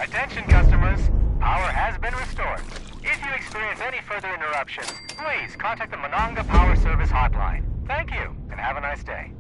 Attention customers, power has been restored. If you experience any further interruptions, please contact the Mononga Power Service hotline. Thank you, and have a nice day.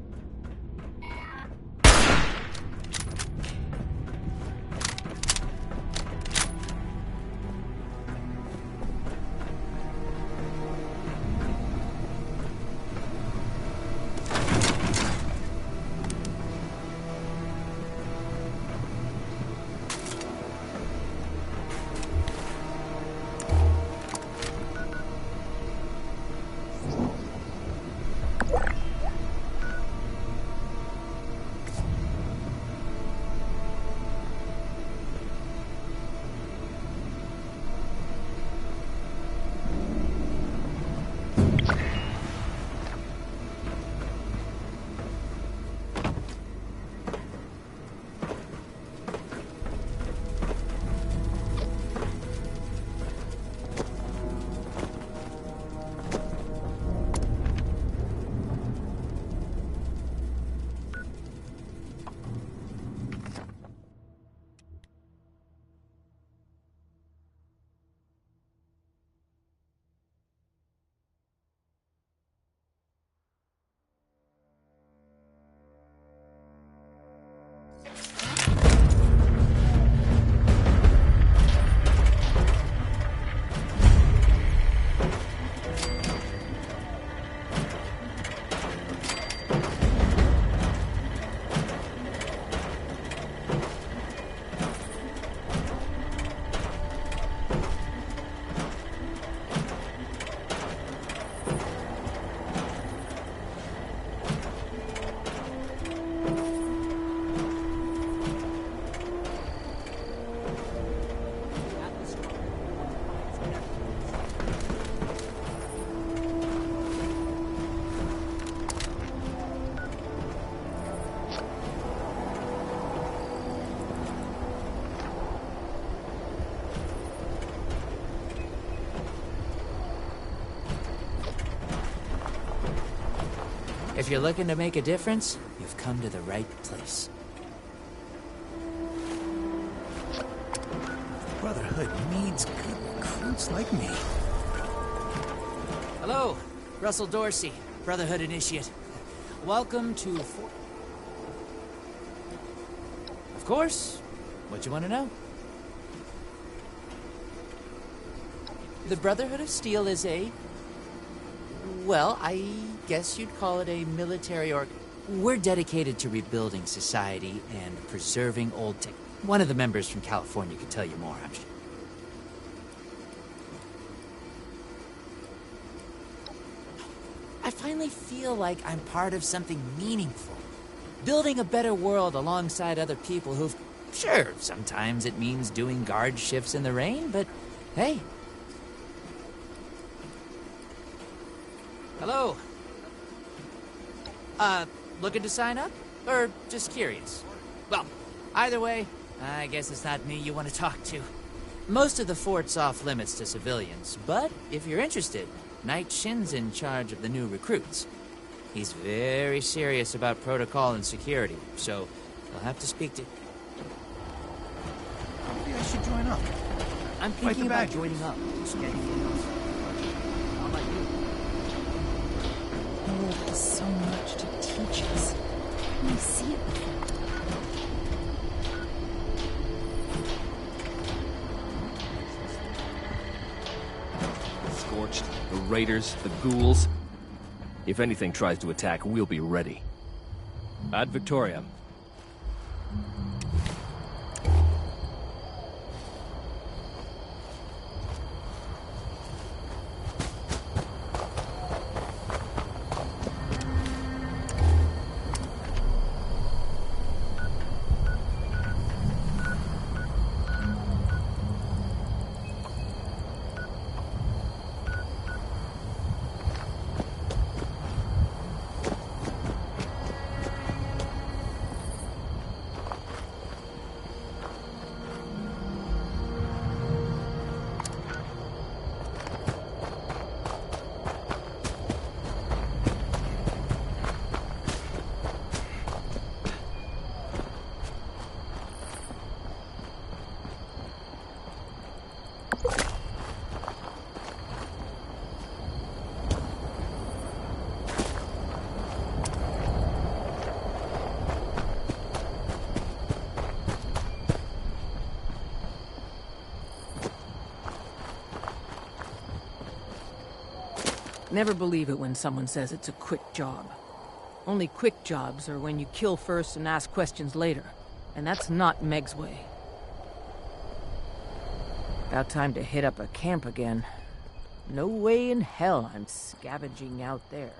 If you're looking to make a difference, you've come to the right place. Brotherhood needs good recruits like me. Hello, Russell Dorsey, Brotherhood Initiate. Welcome to Of course. What you want to know? The Brotherhood of Steel is a... well, I guess you'd call it a military org. We're dedicated to rebuilding society and preserving old tech. One of the members from California could tell you more, I'm sure. I finally feel like I'm part of something meaningful. Building a better world alongside other people who've... Sure, sometimes it means doing guard shifts in the rain, but hey. Hello. Looking to sign up? Or just curious? Well, either way, I guess it's not me you want to talk to. Most of the fort's off limits to civilians, but if you're interested, Knight Shin's in charge of the new recruits. He's very serious about protocol and security, so you'll have to speak to... Maybe I should join up. I'm thinking about joining up. Just anything else. How about you? The world has so much to teach us. We see it before. The Scorched, the Raiders, the Ghouls. If anything tries to attack, we'll be ready. Ad Victoriam. Never believe it when someone says it's a quick job. Only quick jobs are when you kill first and ask questions later. And that's not Meg's way. About time to hit up a camp again. No way in hell I'm scavenging out there.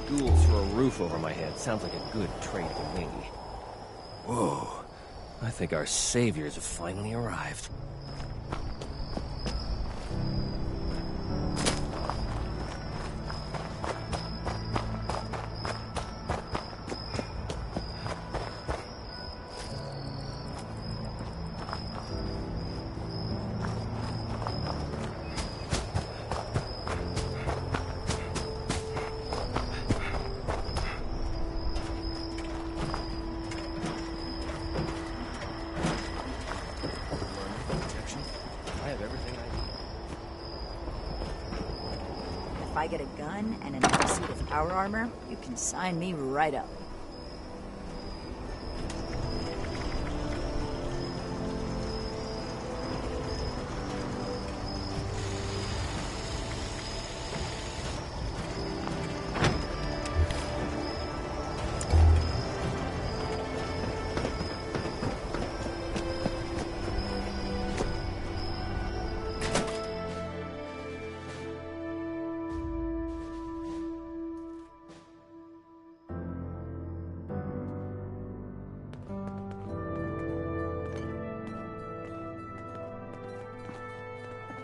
Ghouls for a roof over my head sounds like a good trade to me. Whoa. I think our saviors have finally arrived. If I get a gun and another suit of power armor, you can sign me right up.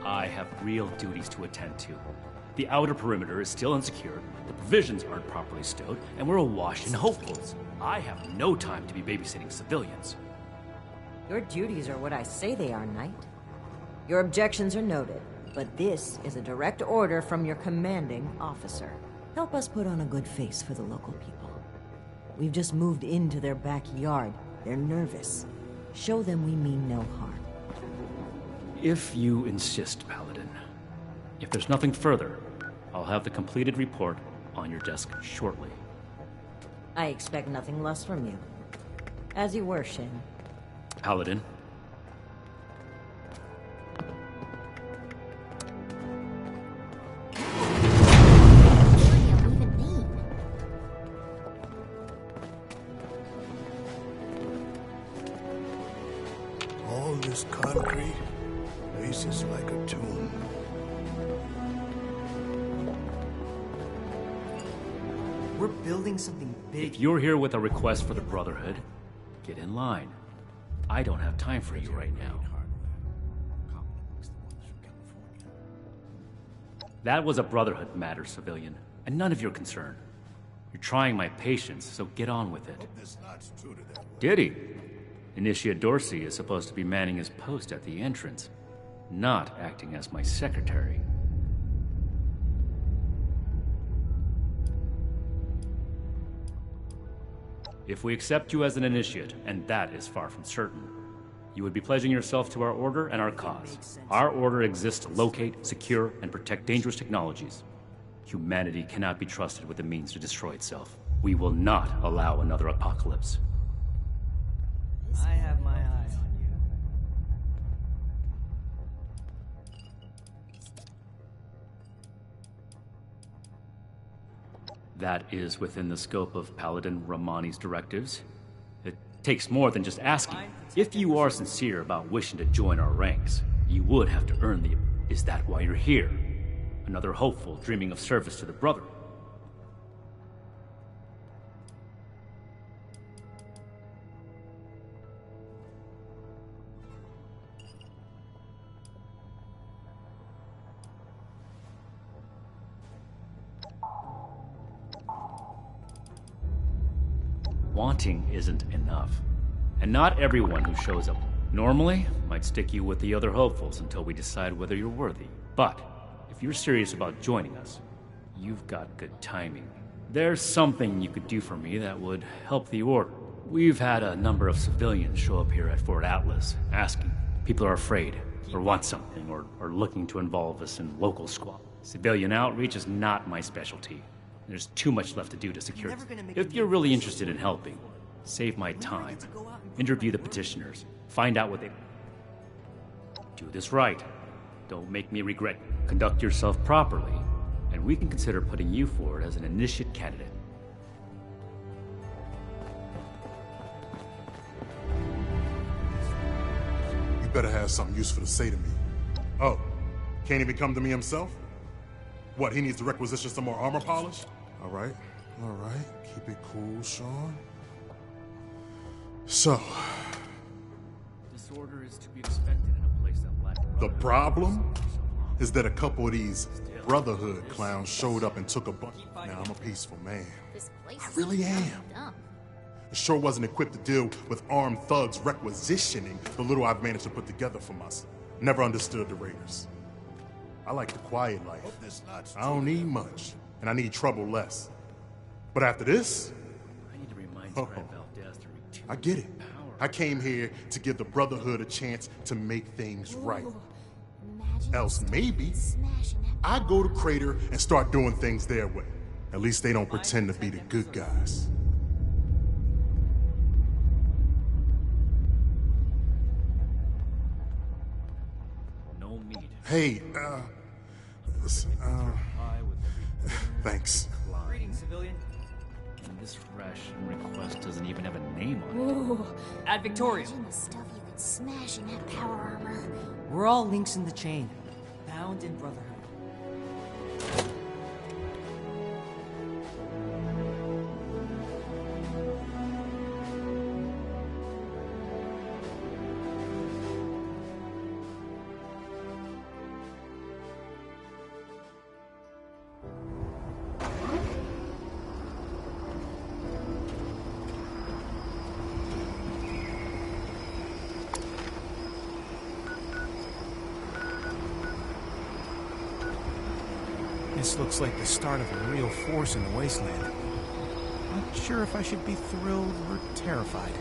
I have real duties to attend to. The outer perimeter is still unsecured, the provisions aren't properly stowed, and we're awash in hopefuls. I have no time to be babysitting civilians. Your duties are what I say they are, Knight. Your objections are noted, but this is a direct order from your commanding officer. Help us put on a good face for the local people. We've just moved into their backyard. They're nervous. Show them we mean no harm. If you insist, Paladin. If there's nothing further, I'll have the completed report on your desk shortly. I expect nothing less from you. As you were, Shin. Paladin. All this concrete, place is like a tomb. We're building something big. If you're here with a request for the Brotherhood, get in line. I don't have time for you right now. That was a Brotherhood matter, civilian, and none of your concern. You're trying my patience, so get on with it. Did he? Initiate Dorsey is supposed to be manning his post at the entrance, not acting as my secretary. If we accept you as an initiate, and that is far from certain, you would be pledging yourself to our order and our cause. Our order exists to locate, secure, and protect dangerous technologies. Humanity cannot be trusted with the means to destroy itself. We will not allow another apocalypse. I have my eye on you. That is within the scope of Paladin Romani's directives. It takes more than just asking. If you are sincere about wishing to join our ranks, you would have to earn the... Is that why you're here? Another hopeful dreaming of service to the Brother. Wanting isn't enough. And not everyone who shows up normally might stick you with the other hopefuls until we decide whether you're worthy. But if you're serious about joining us, you've got good timing. There's something you could do for me that would help the Order. We've had a number of civilians show up here at Fort Atlas, asking. People are afraid, or want something, or are looking to involve us in local squabble. Civilian outreach is not my specialty. There's too much left to do to secure it. If you're really interested in helping, save my time. Interview the petitioners. Find out what they... Do this right. Don't make me regret. Conduct yourself properly, and we can consider putting you forward as an initiate candidate. You better have something useful to say to me. Oh, can't even come to me himself? What, he needs to requisition some more armor polish? All right. Keep it cool, Sean. So... Disorder is to be expected in a place that lacks... The problem is that a couple of these Brotherhood clowns showed up and took a bunch. Now, I'm a peaceful man. I really am. I sure wasn't equipped to deal with armed thugs requisitioning the little I've managed to put together for myself. Never understood the Raiders. I like the quiet life. I don't need much, and I need trouble less. But after this, I need to remind Valdez to reach. I get it. I came here to give the Brotherhood a chance to make things right. Else maybe I go to Crater and start doing things their way. At least they don't pretend to be the good guys. No meat. Hey, listen, thanks. Greetings, civilian. And this ration request doesn't even have a name on it. Ooh. Ad Victorium. Imagine the stuff you could smash in that power armor. We're all links in the chain, bound in brotherhood. This looks like the start of a real force in the wasteland. Not sure if I should be thrilled or terrified.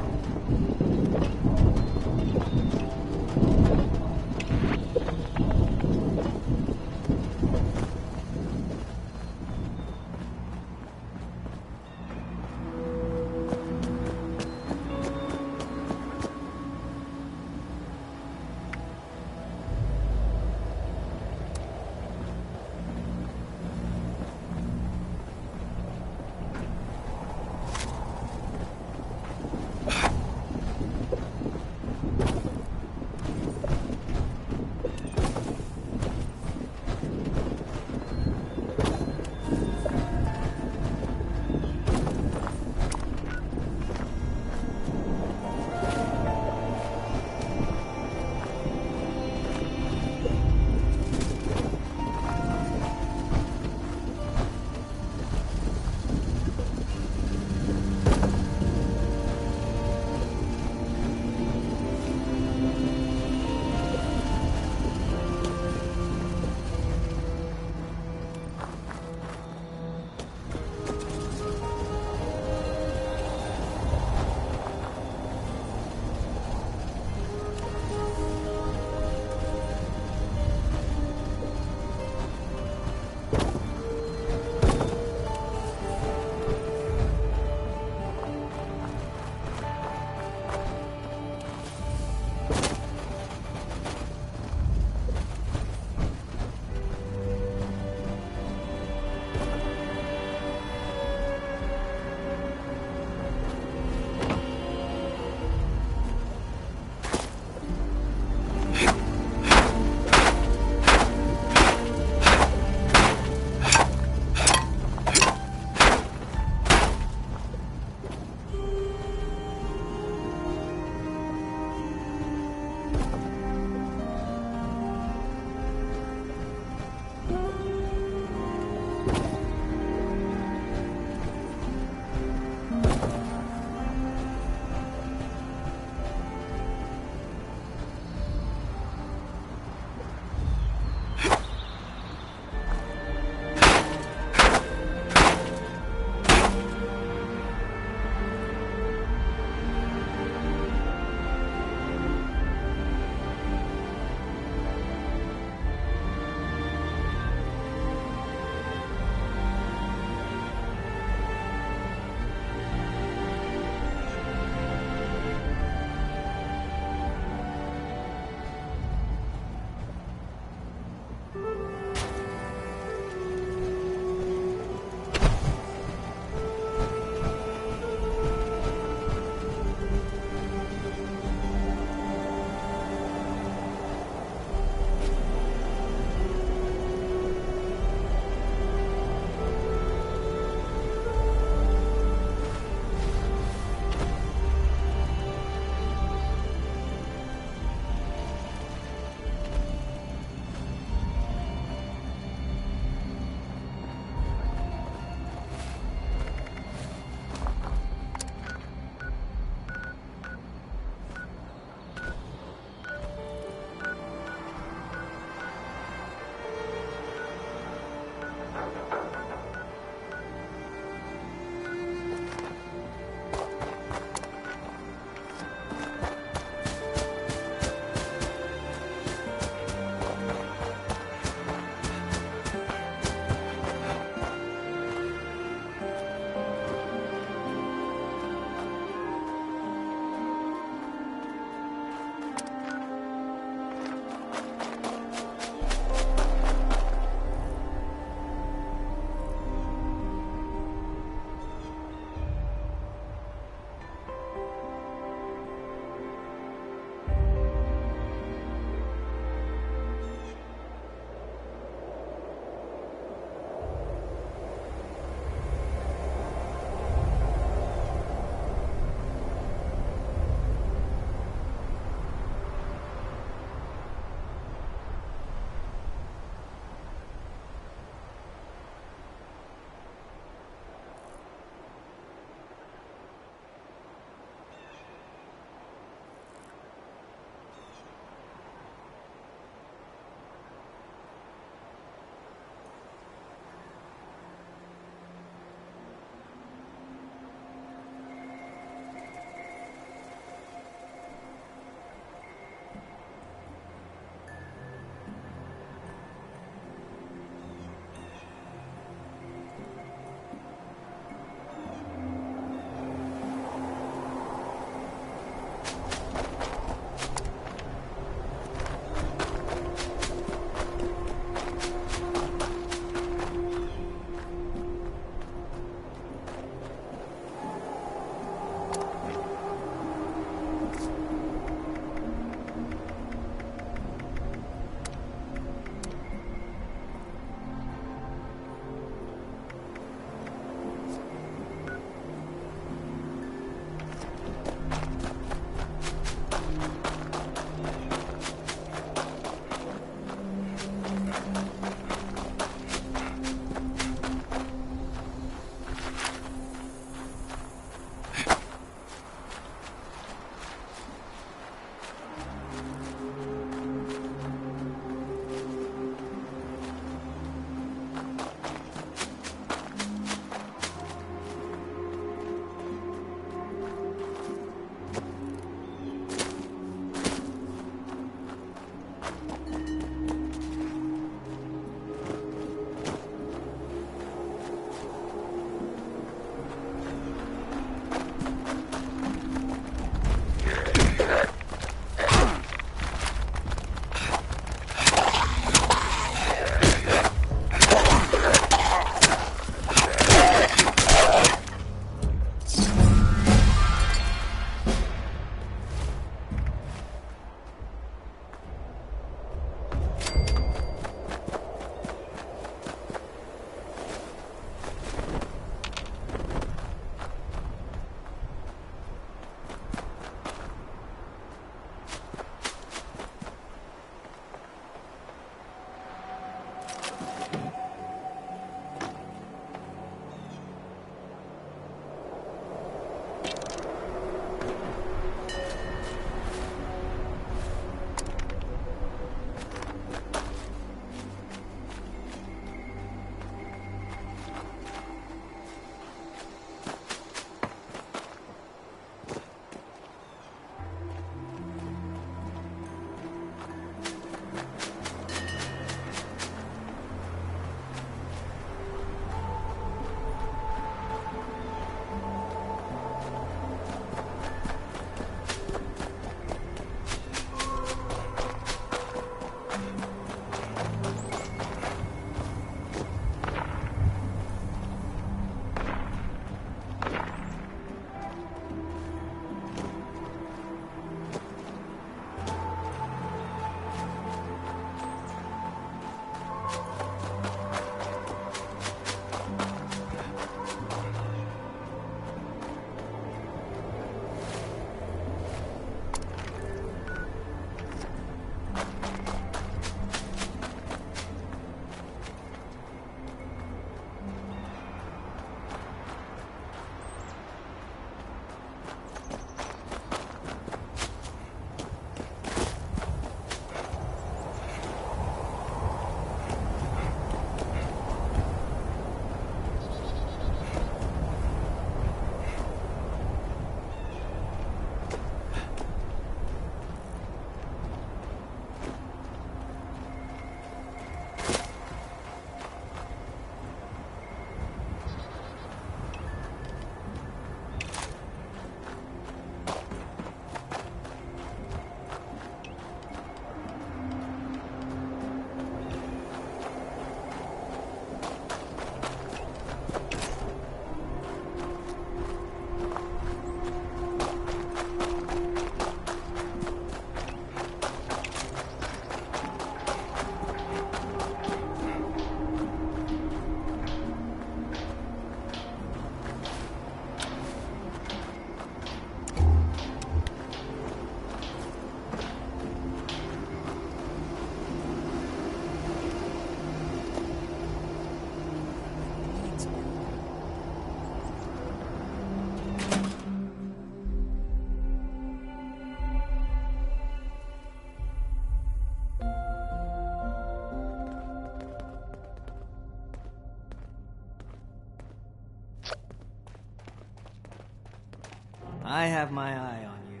I have my eye on you.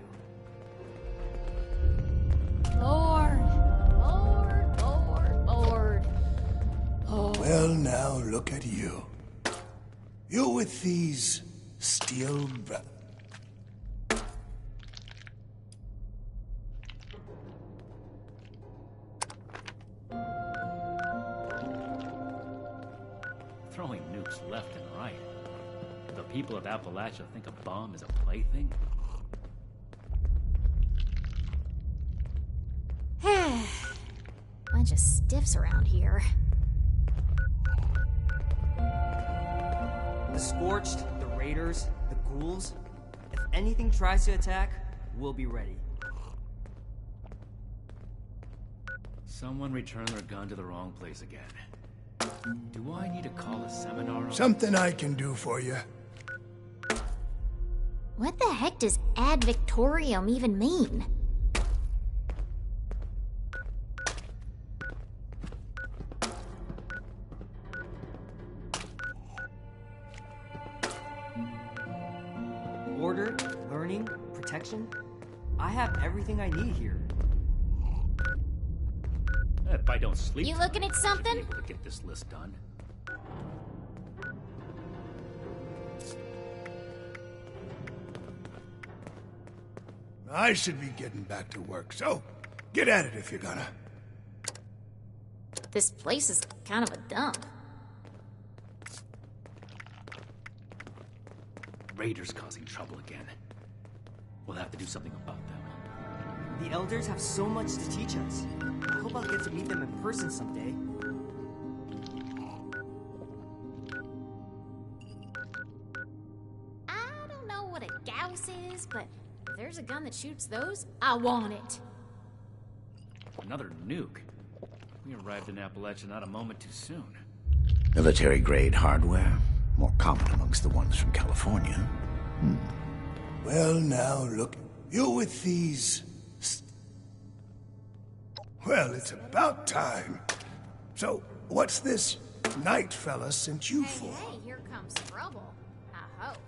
Lord. Oh. Well, now look at you. You with these steel brothers. Throwing nukes left and right. The people of Appalachia think a bomb is a plaything? Bunch of stiffs around here. The Scorched, the Raiders, the Ghouls. If anything tries to attack, we'll be ready. Someone returned their gun to the wrong place again. Do I need to call a seminar on Something I can do for you. What the heck does ad victorium even mean? Order, learning, protection. I have everything I need here. If I don't sleep, You looking at something? I should be able to get this list done. I should be getting back to work, so get at it if you're gonna. This place is kind of a dump. Raiders causing trouble again. We'll have to do something about them. The Elders have so much to teach us. I hope I'll get to meet them in person someday. I don't know what a Gauss is, but if there's a gun that shoots those, I want it. Another nuke. We arrived in Appalachia not a moment too soon. Military-grade hardware? More common amongst the ones from California. Well, now look. You with these... Well, it's about time. So, what's this night fella sent you for? Hey, here comes trouble. I hope.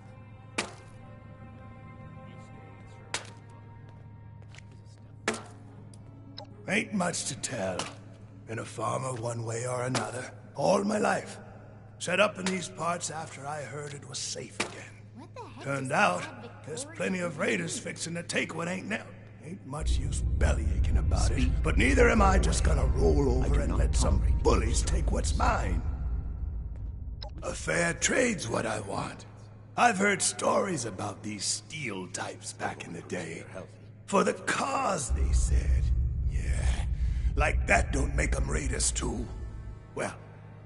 Ain't much to tell. Been a farmer one way or another, all my life. Set up in these parts after I heard it was safe again. What the heck Turned is out, ad there's victorium? plenty of raiders fixing to take what ain't now. Ain't much use bellyaching about it. But neither am I just gonna roll over and let some bullies take what's mine. A fair trade's what I want. I've heard stories about these steel types back in the day. For the cause, they said. Yeah, like that don't make 'em raiders too. Well,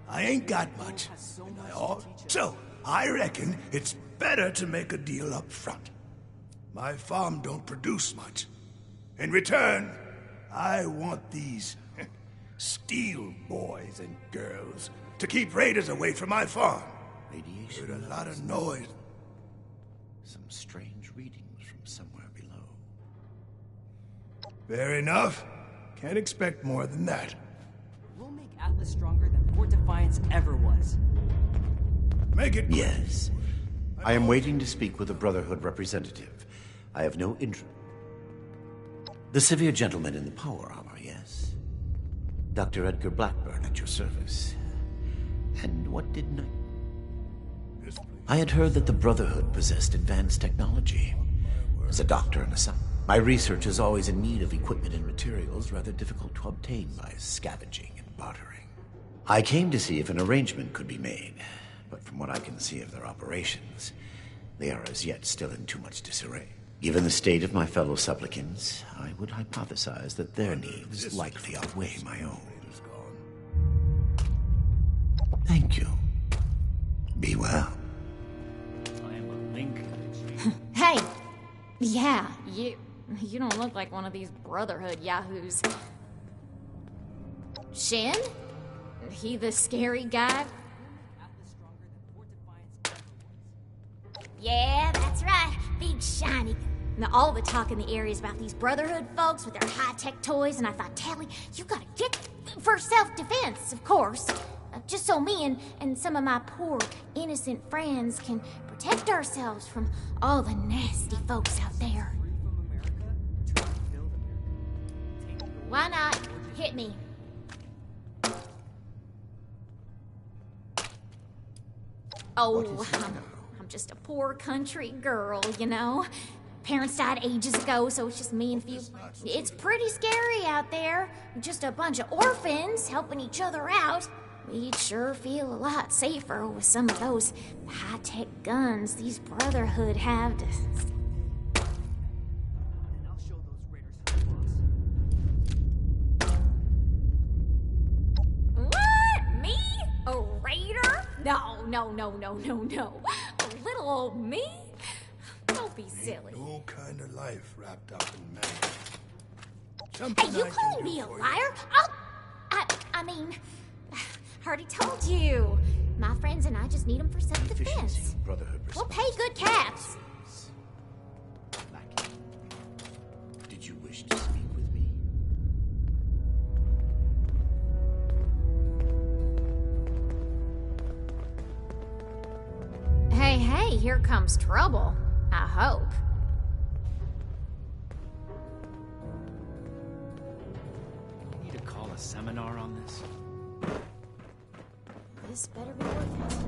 I ain't got much, and so I reckon it's better to make a deal up front. My farm don't produce much. In return, I want these steel boys and girls to keep raiders away from my farm. Radiation. Heard a lot of noise. Some strange readings from somewhere below. Fair enough. Can't expect more than that. We'll make Atlas stronger than Fort Defiance ever was. Make it... Yes. I am waiting to speak with a Brotherhood representative. I have no interest. The severe gentleman in the power armor, yes? Dr. Edgar Blackburn at your service. And what didn't I had heard that the Brotherhood possessed advanced technology. As a doctor and a son, my research is always in need of equipment and materials rather difficult to obtain by scavenging and bartering. I came to see if an arrangement could be made, but from what I can see of their operations, they are as yet still in too much disarray. Given the state of my fellow supplicants, I would hypothesize that their needs likely outweigh my own. Thank you. Be well. I am a link. Hey! Yeah, you don't look like one of these Brotherhood yahoos. Shin? He the scary guy? Yeah, that's right. Big shiny. Now, all the talk in the area is about these Brotherhood folks with their high-tech toys, and I thought, Tally, you gotta get for self-defense, of course. Just so me and some of my poor, innocent friends can protect ourselves from all the nasty folks out there. Why not? Hit me. Oh, I'm just a poor country girl, you know? Parents died ages ago, so it's just me and a few... It's pretty scary out there. Just a bunch of orphans helping each other out. We'd sure feel a lot safer with some of those high-tech guns these Brotherhood have to... What? Me? A raider? No. A little old me? Don't be silly. No kind of life wrapped up in man. Hey, you calling me a liar? I mean, I already told you. My friends and I just need them for self-defense. We'll pay good caps. Did you wish to speak with me? Hey, here comes trouble. I hope. I need to call a seminar on this. This better be worth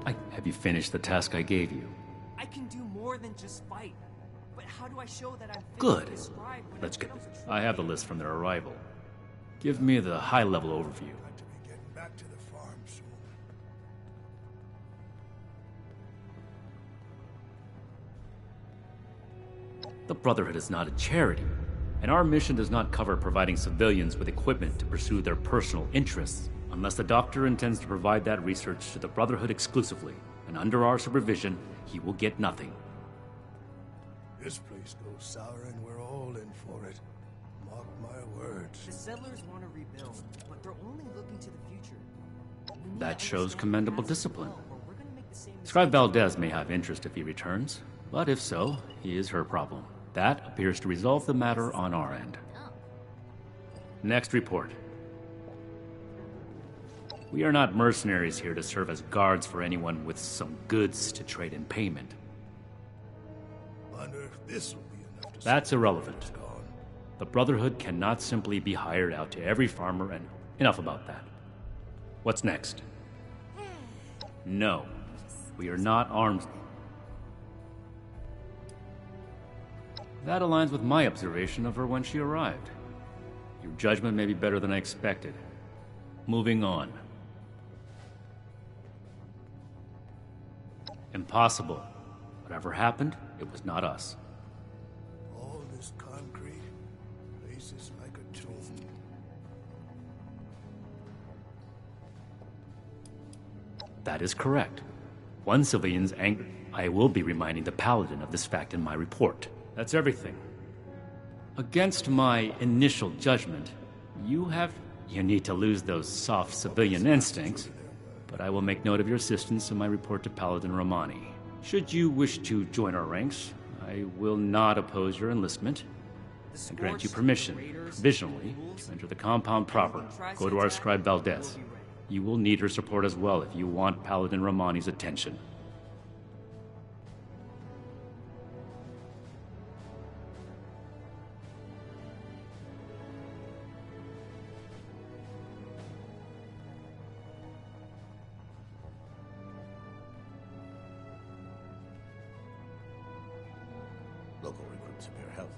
it. Have you finished the task I gave you? I can do more than just fight. But how do I show that I'm fit Good. to describe when Let's it get... becomes a truth? I have the list from their arrival. Give me the high-level overview. Getting back to the farm soon. The Brotherhood is not a charity, and our mission does not cover providing civilians with equipment to pursue their personal interests, unless the Doctor intends to provide that research to the Brotherhood exclusively, and under our supervision, he will get nothing. This place goes sour and we're all in for it. Mark my words. The settlers want to rebuild, but they're only looking to the future. We need That to shows understand commendable the past as discipline. well, or we're gonna make the same Scribe Valdez may have interest if he returns, but if so, he is her problem. That appears to resolve the matter on our end. Next report. We are not mercenaries here to serve as guards for anyone with some goods to trade in payment. Wonder if this will be enough to... That's irrelevant. The Brotherhood cannot simply be hired out to every farmer, and enough about that. What's next? No, we are not armed. That aligns with my observation of her when she arrived. Your judgment may be better than I expected. Moving on. Impossible. Whatever happened, it was not us. All this concrete, places like a tomb. That is correct. One civilian's anger. I will be reminding the Paladin of this fact in my report. That's everything. Against my initial judgment, you need to lose those soft civilian instincts, but I will make note of your assistance in my report to Paladin Romani. Should you wish to join our ranks, I will not oppose your enlistment. I grant you permission, provisionally, to enter the compound proper. Go to our scribe Valdez. You will need her support as well if you want Paladin Romani's attention. Local recruits appear healthy,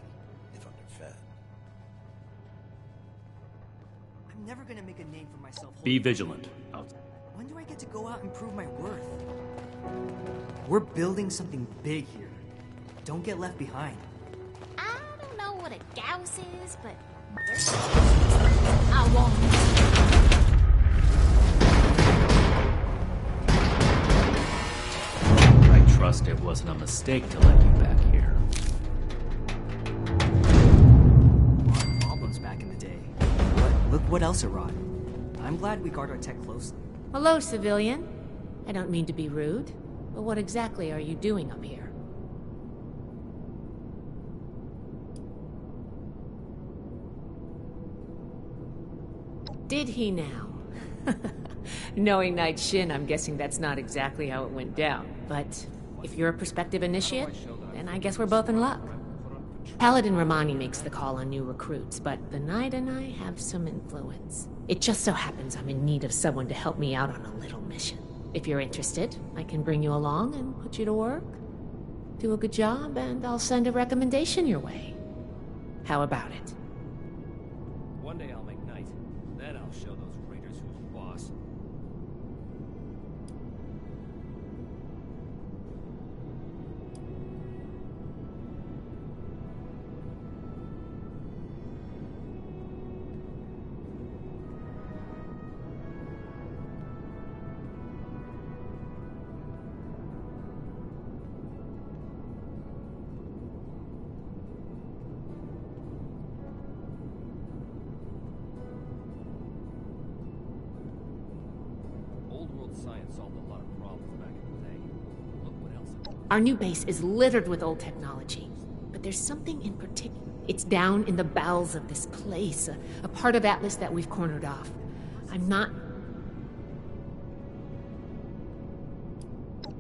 if underfed. I'm never gonna make a name for myself. Be vigilant. When do I get to go out and prove my worth? We're building something big here. Don't get left behind. I don't know what a Gauss is, but there's I won't. I trust it wasn't a mistake to let you back here. Problems back in the day. But look what else it wrought. I'm glad we guard our tech closely. Hello, civilian. I don't mean to be rude, but what exactly are you doing up here? Did he now? Knowing Knight Shin, I'm guessing that's not exactly how it went down. But if you're a prospective initiate, then I guess we're both in luck. Paladin Romani makes the call on new recruits, but the Knight and I have some influence. It just so happens I'm in need of someone to help me out on a little mission. If you're interested, I can bring you along and put you to work. Do a good job, and I'll send a recommendation your way. How about it? One day I'll make Knight. Then I'll show those raiders who's boss. Science solved a lot of problems back in the day. Look what else. Our new base is littered with old technology, but there's something in particular. It's down in the bowels of this place, a part of Atlas that we've cornered off. I'm not...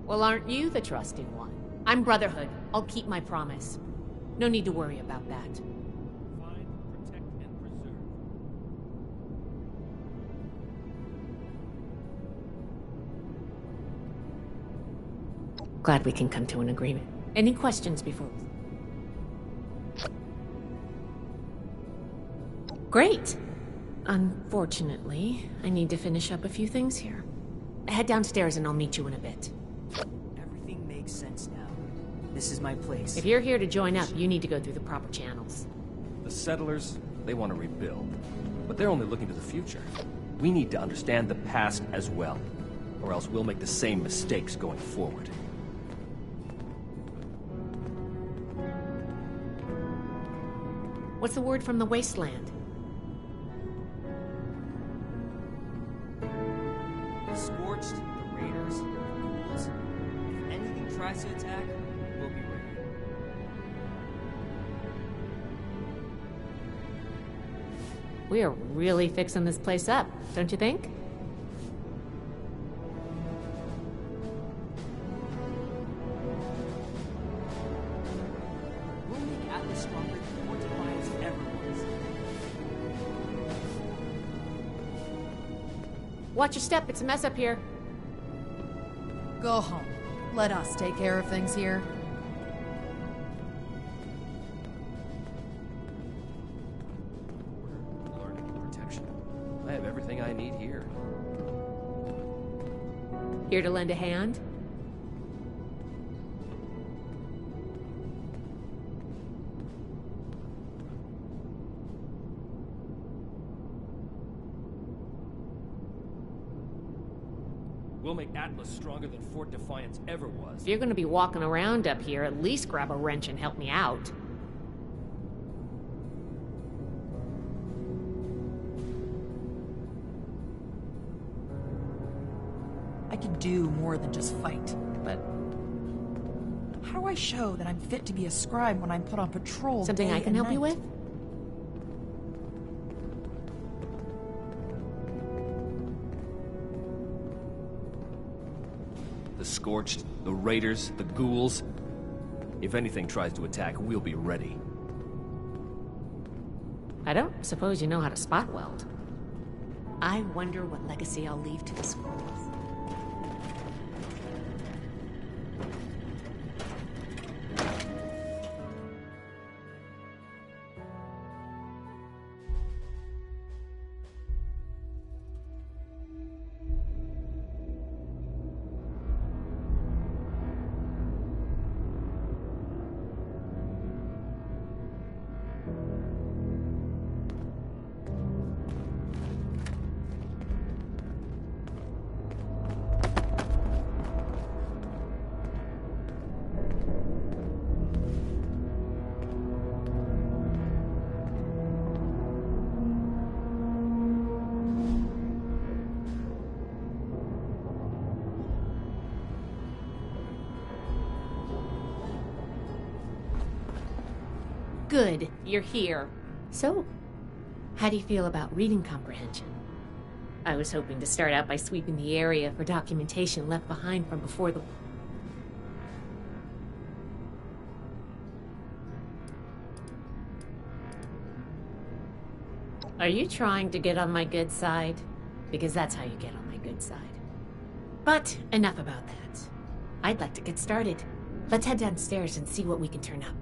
Well, aren't you the trusting one? I'm Brotherhood. I'll keep my promise. No need to worry about that. Glad we can come to an agreement. Any questions before? Great! Unfortunately, I need to finish up a few things here. Head downstairs and I'll meet you in a bit. Everything makes sense now. This is my place. If you're here to join up, you need to go through the proper channels. The settlers, they want to rebuild. But they're only looking to the future. We need to understand the past as well, or else we'll make the same mistakes going forward. What's the word from the wasteland? The Scorched, the Raiders, the Ghouls. If anything tries to attack, we'll be ready. We are really fixing this place up, don't you think? We'll make Atlas stronger than more Defiance ever was. Watch your step, it's a mess up here. Go home. Let us take care of things here. Learning protection. I have everything I need here. Here to lend a hand? We'll make Atlas stronger than Fort Defiance ever was. If you're gonna be walking around up here, at least grab a wrench and help me out. I can do more than just fight, but how do I show that I'm fit to be a scribe when I'm put on patrol? Something I can help you with? The Scorched, the Raiders, the Ghouls. If anything tries to attack, we'll be ready. I don't suppose you know how to spot weld. I wonder what legacy I'll leave to the schools. Good, you're here. So, how do you feel about reading comprehension? I was hoping to start out by sweeping the area for documentation left behind from before the... Are you trying to get on my good side? Because that's how you get on my good side. But enough about that. I'd like to get started. Let's head downstairs and see what we can turn up.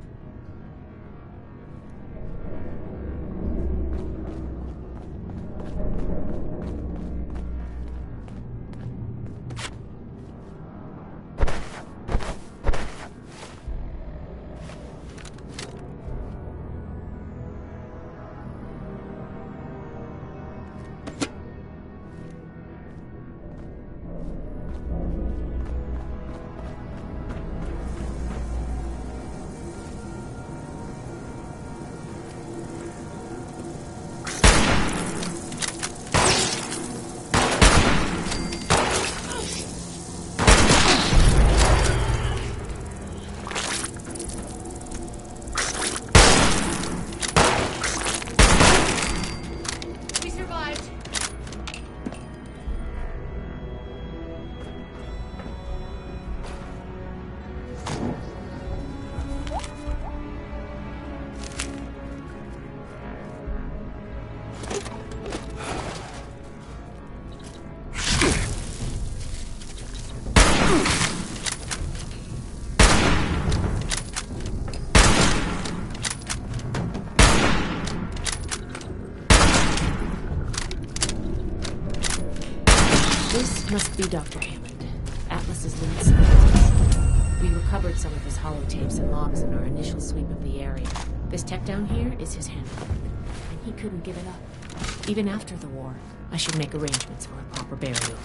Must be Dr. Hammond, Atlas's lead scientist. We recovered some of his holotapes and logs in our initial sweep of the area. This tech down here is his handbook, and he couldn't give it up. Even after the war, I should make arrangements for a proper burial.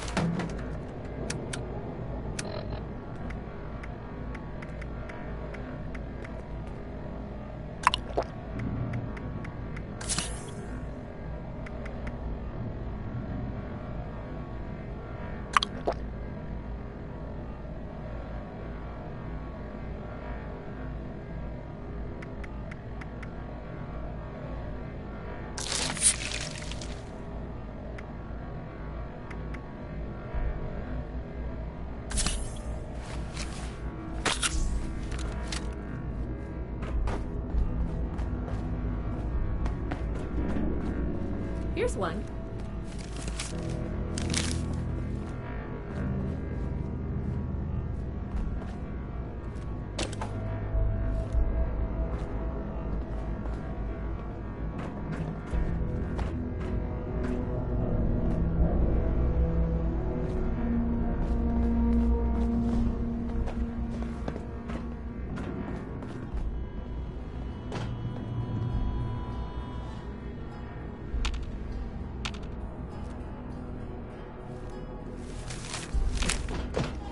Here's one.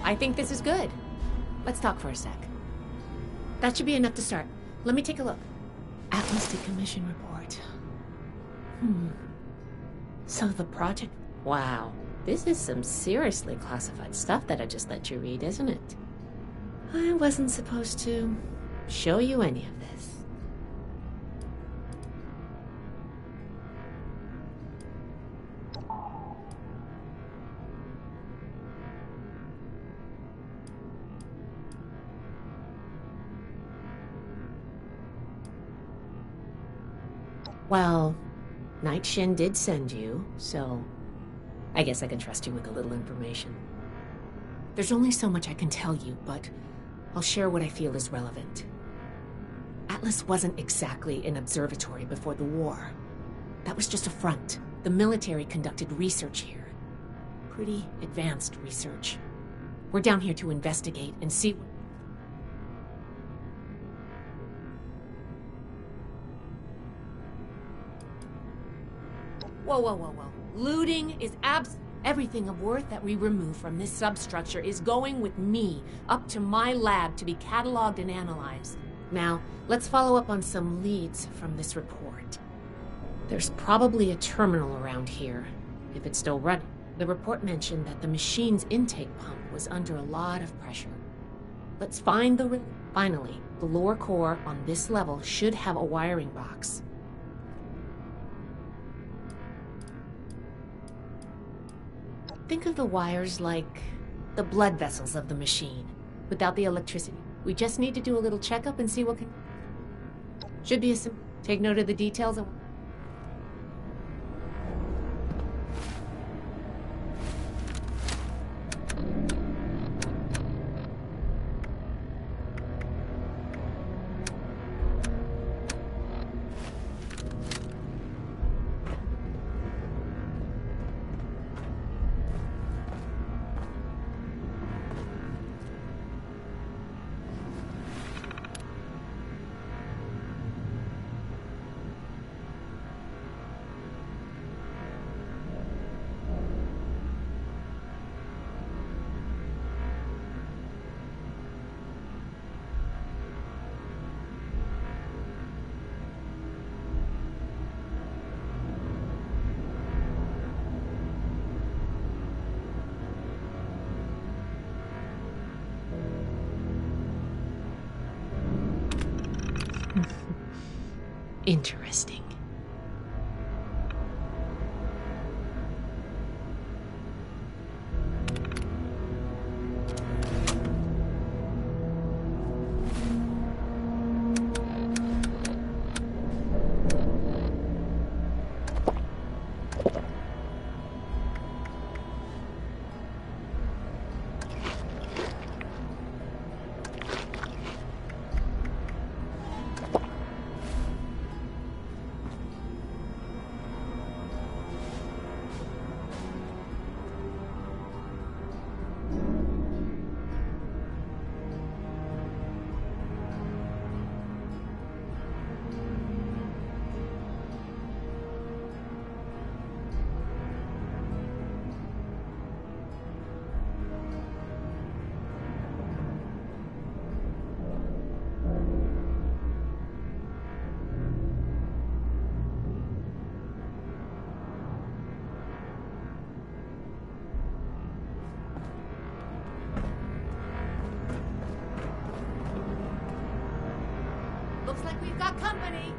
I think this is good. Let's talk for a sec. That should be enough to start. Let me take a look. Atlas decommission report. So the project... Wow. This is some seriously classified stuff that I just let you read, isn't it? I wasn't supposed to show you any of this. Well, Night Shin did send you, so I guess I can trust you with a little information. There's only so much I can tell you, but I'll share what I feel is relevant. Atlas wasn't exactly an observatory before the war. That was just a front. The military conducted research here. Pretty advanced research. We're down here to investigate and see... Whoa. Looting is everything of worth that we remove from this substructure is going with me up to my lab to be cataloged and analyzed. Now, let's follow up on some leads from this report. There's probably a terminal around here, if it's still running. The report mentioned that the machine's intake pump was under a lot of pressure. Let's find the... Finally, the lower core on this level should have a wiring box. Think of the wires like the blood vessels of the machine, without the electricity. We just need to do a little checkup and see what can... Should be a simple... Take note of the details and... Interesting. Looks like we've got company.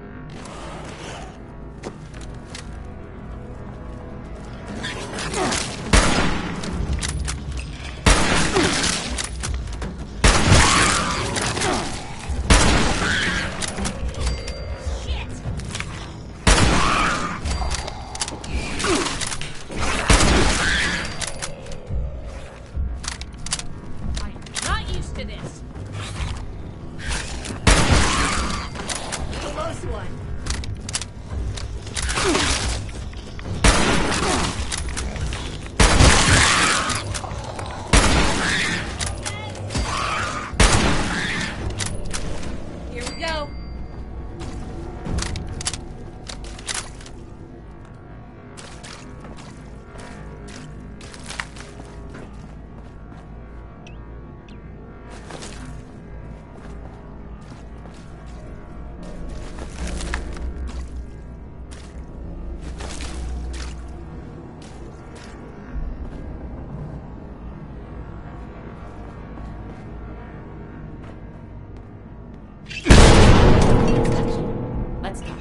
Let's talk.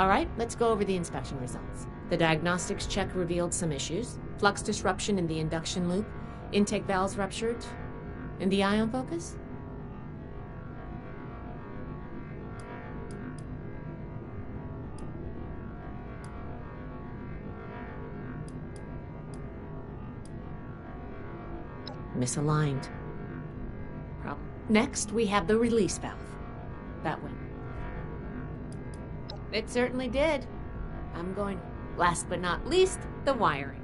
All right, let's go over the inspection results. The diagnostics check revealed some issues. Flux disruption in the induction loop, intake valves ruptured, and the ion focus? Misaligned. Problem. Next, we have the release valve. That went. It certainly did. I'm going. Last but not least, the wiring.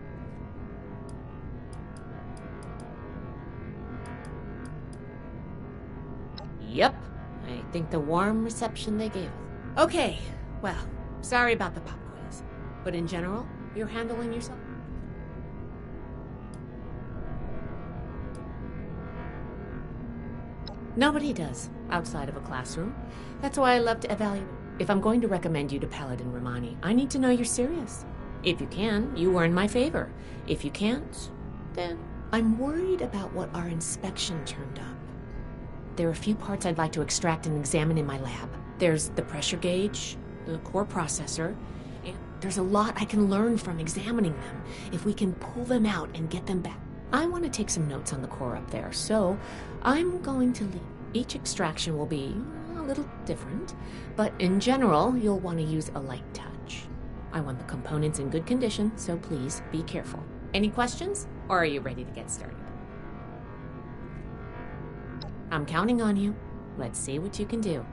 Yep. I think the warm reception they gave us. Okay. Well, sorry about the pop quiz. But in general, you're handling yourself? Nobody does, outside of a classroom. That's why I love to evaluate. If I'm going to recommend you to Paladin Romani, I need to know you're serious. If you can, you earn my favor. If you can't, then I'm worried about what our inspection turned up. There are a few parts I'd like to extract and examine in my lab. There's the pressure gauge, the core processor, and there's a lot I can learn from examining them if we can pull them out and get them back. I want to take some notes on the core up there, so I'm going to leave. Each extraction will be a little different, but in general, you'll want to use a light touch. I want the components in good condition, so please be careful. Any questions, or are you ready to get started? I'm counting on you. Let's see what you can do.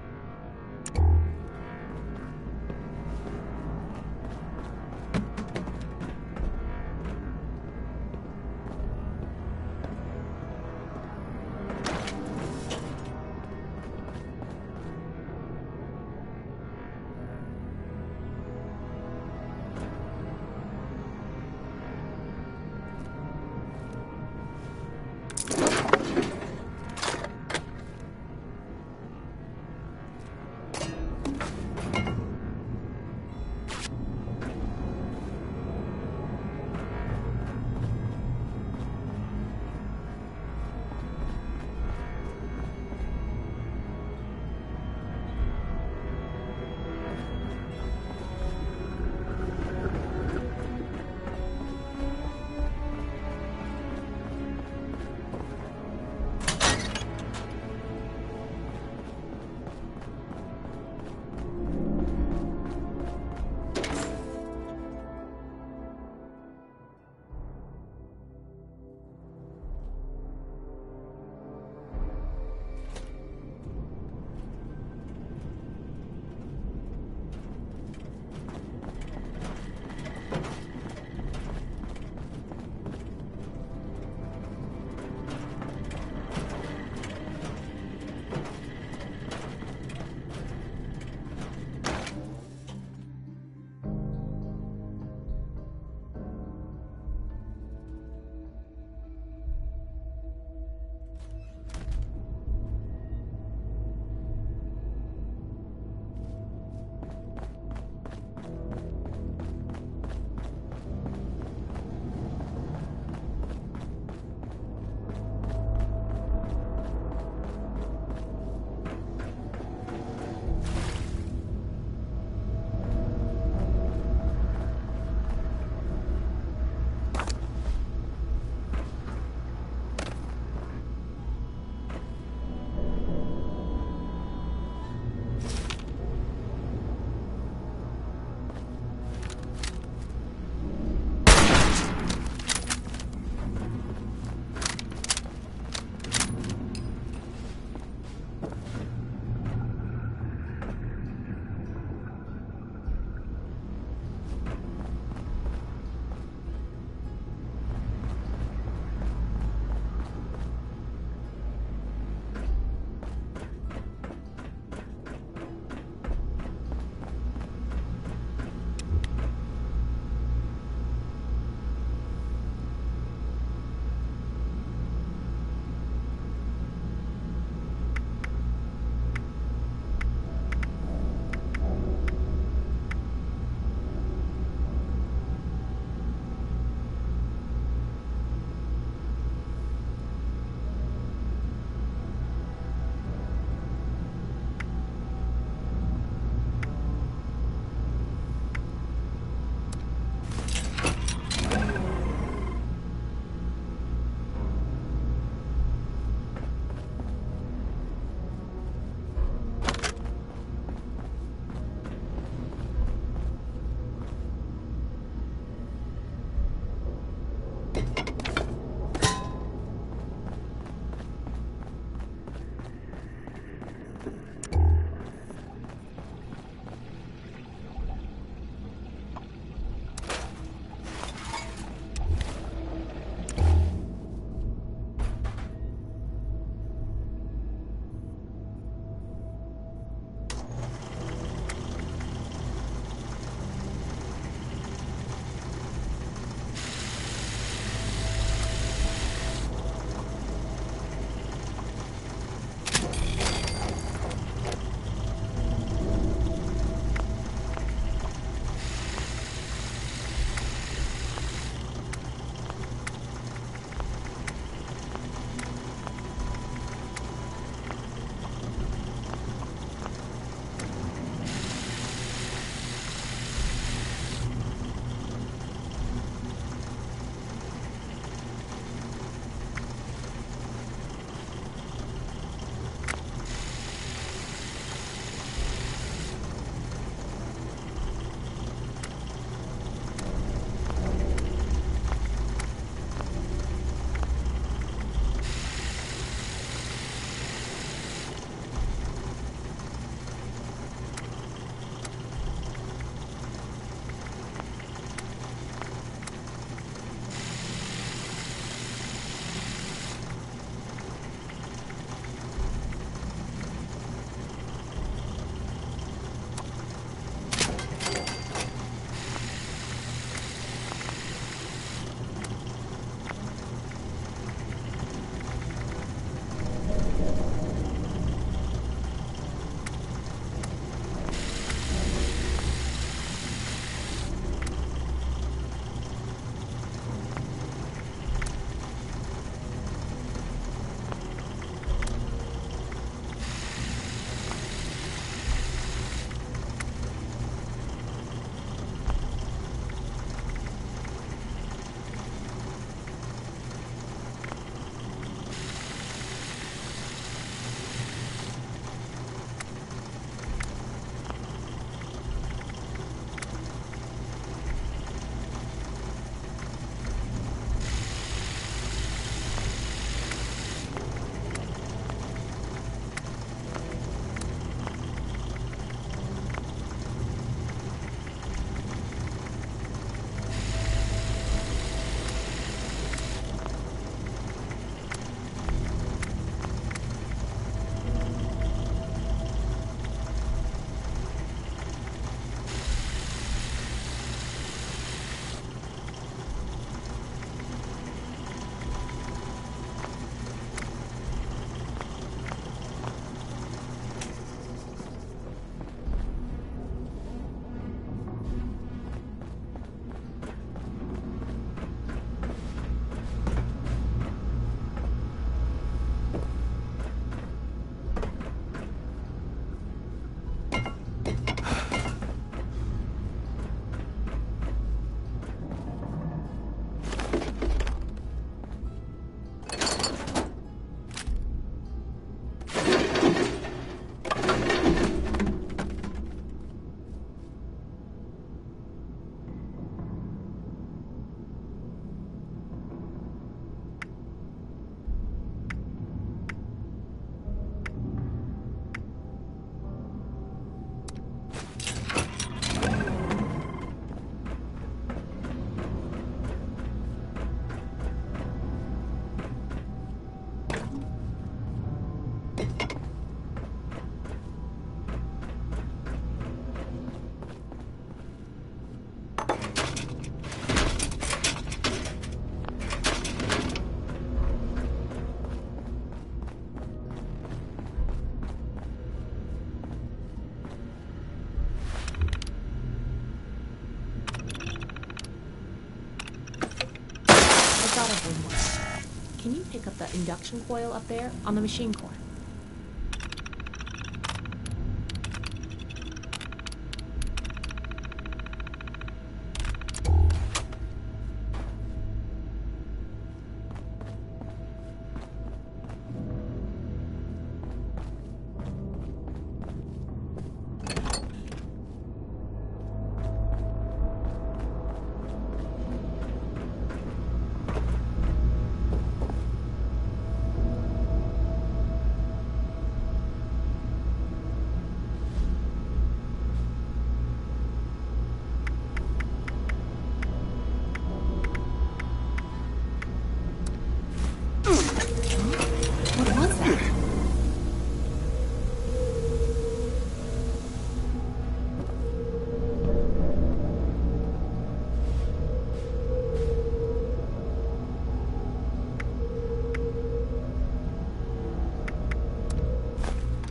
thought of one more. Can you pick up the induction coil up there on the machine core?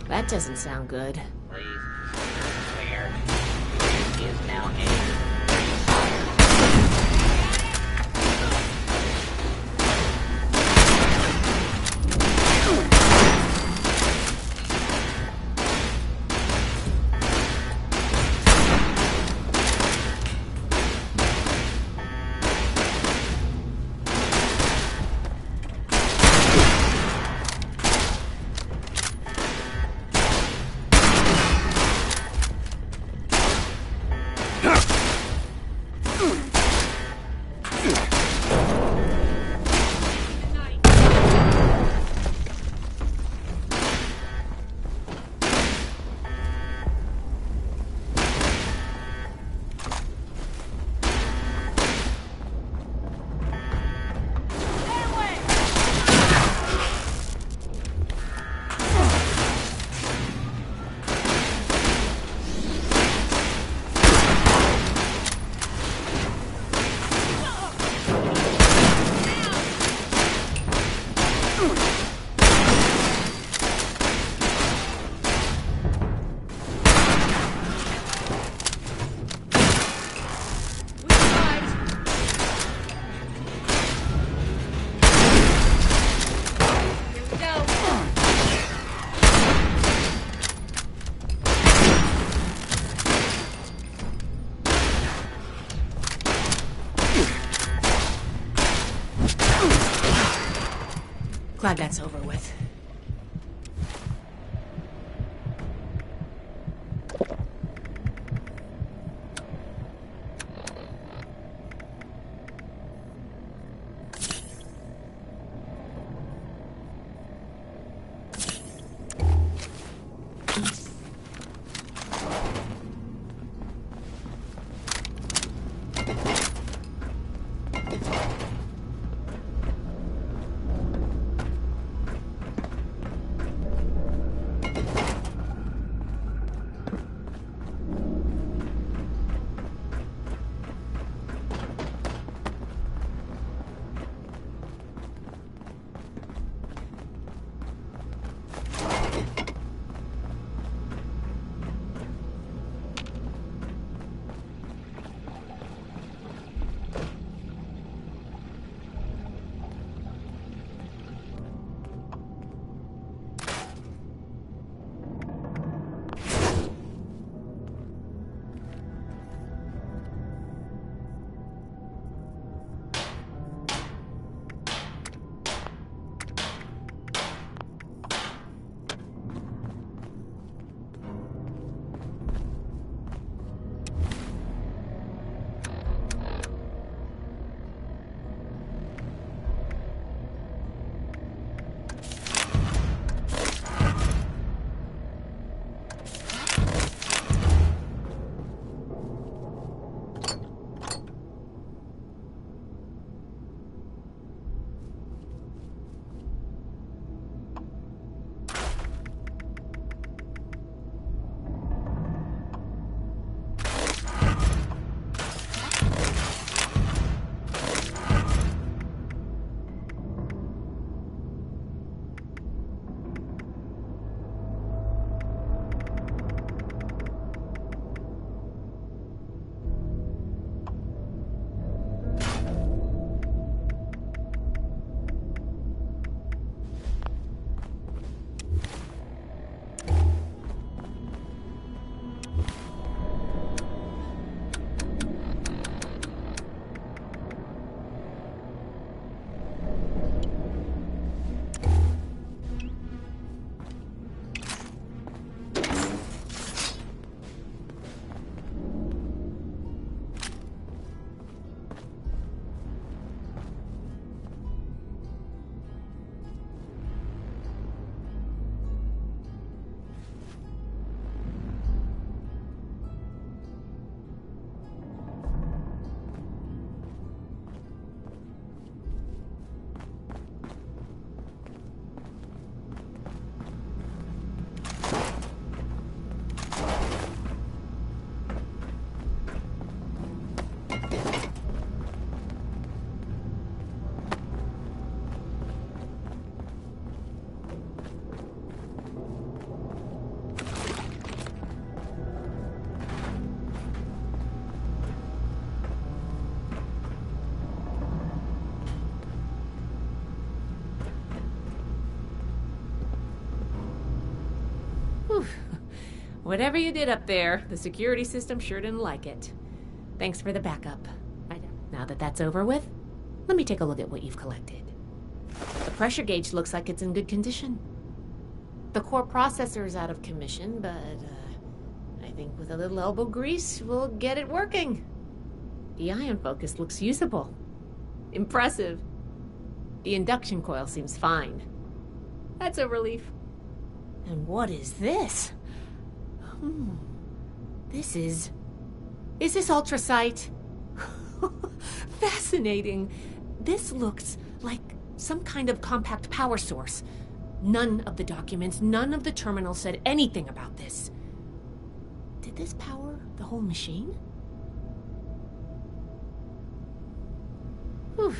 That doesn't sound good. Glad that's over with. Whatever you did up there, the security system sure didn't like it. Thanks for the backup. Now that that's over with, let me take a look at what you've collected. The pressure gauge looks like it's in good condition. The core processor is out of commission, but I think with a little elbow grease, we'll get it working. The ion focus looks usable. Impressive. The induction coil seems fine. That's a relief. And what is this? Is this ultrasight? Fascinating. This looks like some kind of compact power source. None of the documents, none of the terminals said anything about this. Did this power the whole machine? Whew.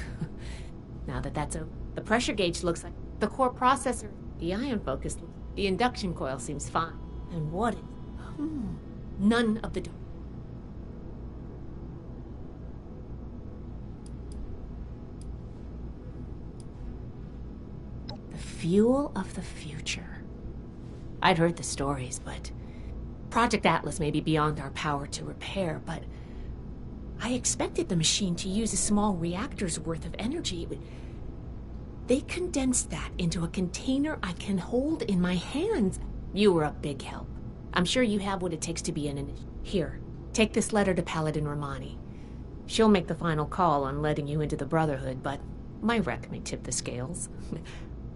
Now that that's over, the pressure gauge looks like the core processor, the ion focus, the induction coil seems fine. And what is... None of the... The fuel of the future. I'd heard the stories, but... Project Atlas may be beyond our power to repair, but... I expected the machine to use a small reactor's worth of energy. They condensed that into a container I can hold in my hands. You were a big help. I'm sure you have what it takes to be an... Here, take this letter to Paladin Romani. She'll make the final call on letting you into the Brotherhood, but my wreck may tip the scales.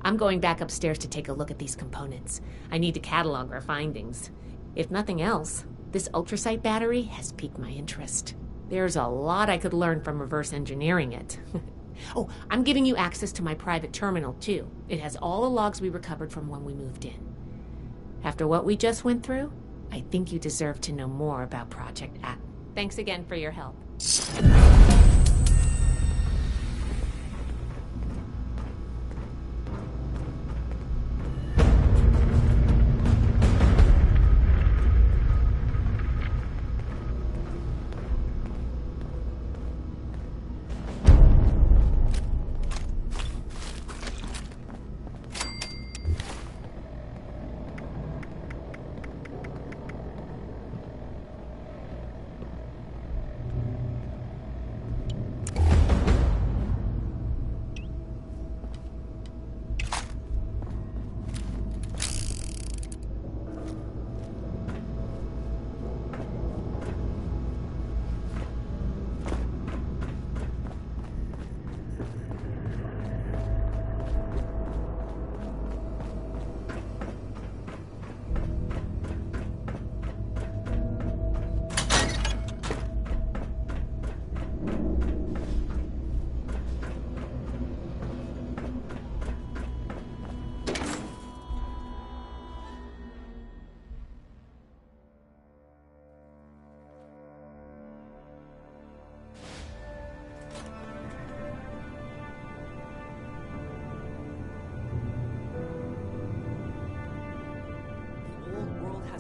I'm going back upstairs to take a look at these components. I need to catalog our findings. If nothing else, this ultrasight battery has piqued my interest. There's a lot I could learn from reverse engineering it. Oh, I'm giving you access to my private terminal, too. It has all the logs we recovered from when we moved in. After what we just went through, I think you deserve to know more about Project Atlas. Thanks again for your help.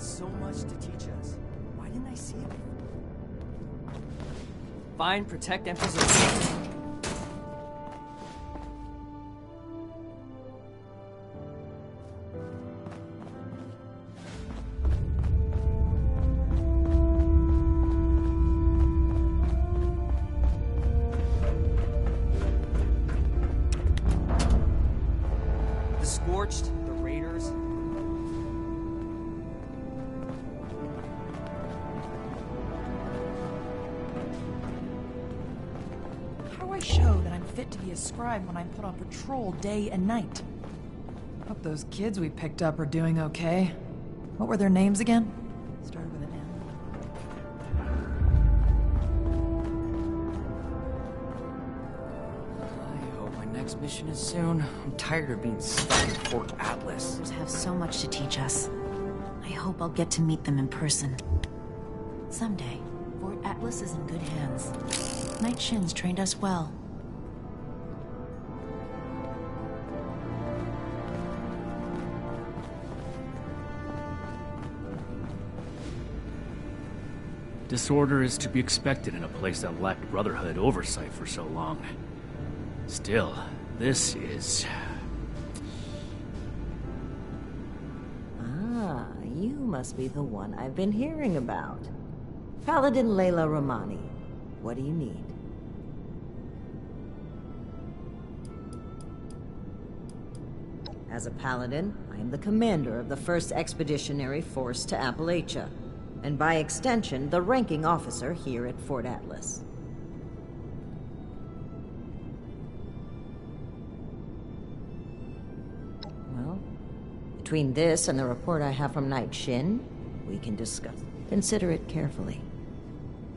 So much to teach us. Why didn't I see it? Find, protect, and preserve. The Scorched, the Raiders. Show that I'm fit to be a scribe when I'm put on patrol day and night. Hope those kids we picked up are doing okay. What were their names again? Started with an N. I hope my next mission is soon. I'm tired of being stuck in Fort Atlas. They have so much to teach us. I hope I'll get to meet them in person. Someday, Fort Atlas is in good hands. Knight Shin's trained us well. Disorder is to be expected in a place that lacked Brotherhood oversight for so long. Still, this is... You must be the one I've been hearing about. Paladin Layla Romani. What do you need? As a paladin, I am the commander of the 1st Expeditionary Force to Appalachia, and by extension, the ranking officer here at Fort Atlas. Well, between this and the report I have from Knight Shin, we can discuss. Consider it carefully.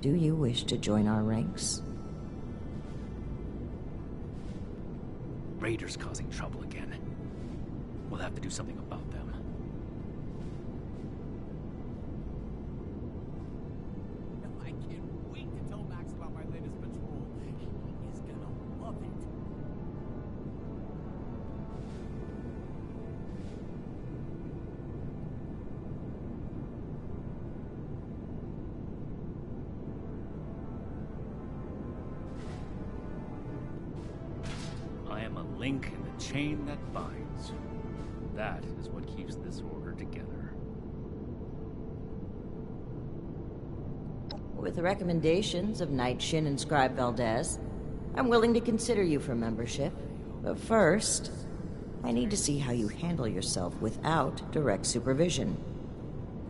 Do you wish to join our ranks? Raiders causing trouble again. We'll have to do something about them. I can't wait to tell Max about my latest patrol. He is gonna love it. I am a link in the chain that binds. That is what keeps this order together. With the recommendations of Knight Shin and Scribe Valdez, I'm willing to consider you for membership. But first, I need to see how you handle yourself without direct supervision.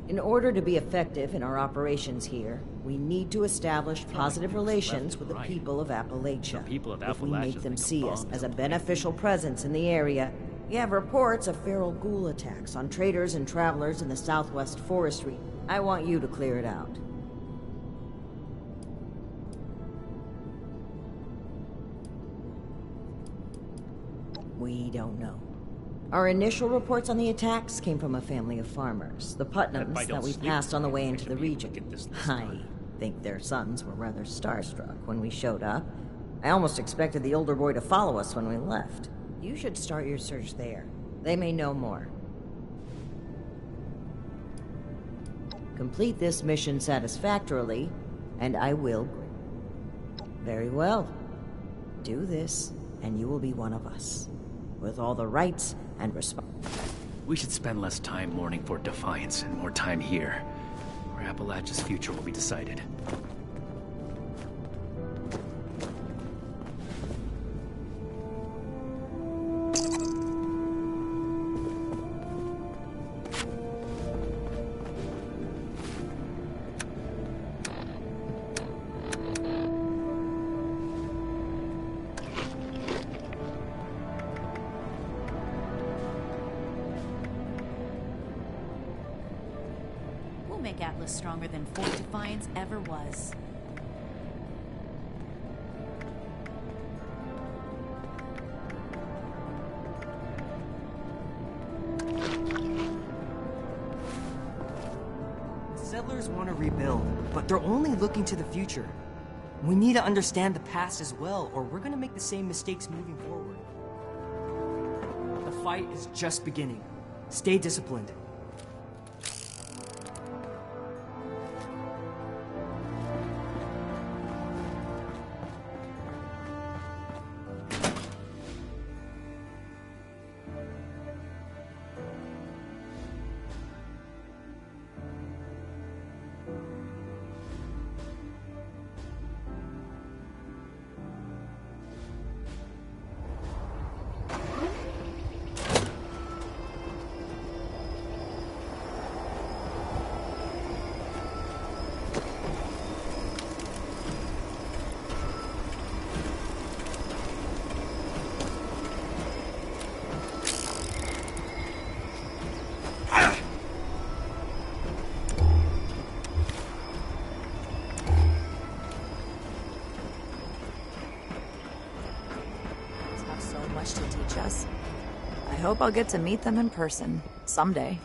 In order to be effective in our operations here, we need to establish positive relations with the people of Appalachia. If we make them see us as a beneficial presence in the area, we have reports of feral ghoul attacks on traders and travelers in the southwest forestry. I want you to clear it out. We don't know. Our initial reports on the attacks came from a family of farmers, the Putnams, that we passed on the way into the region. I think their sons were rather starstruck when we showed up. I almost expected the older boy to follow us when we left. You should start your search there. They may know more. Complete this mission satisfactorily, and I will. Very well. Do this, and you will be one of us. With all the rights and We should spend less time mourning Fort Defiance and more time here, where Appalachia's future will be decided. Make Atlas stronger than Fort Defiance ever was. Settlers want to rebuild, but they're only looking to the future. We need to understand the past as well, or we're gonna make the same mistakes moving forward. The fight is just beginning. Stay disciplined. To teach us. I hope I'll get to meet them in person someday.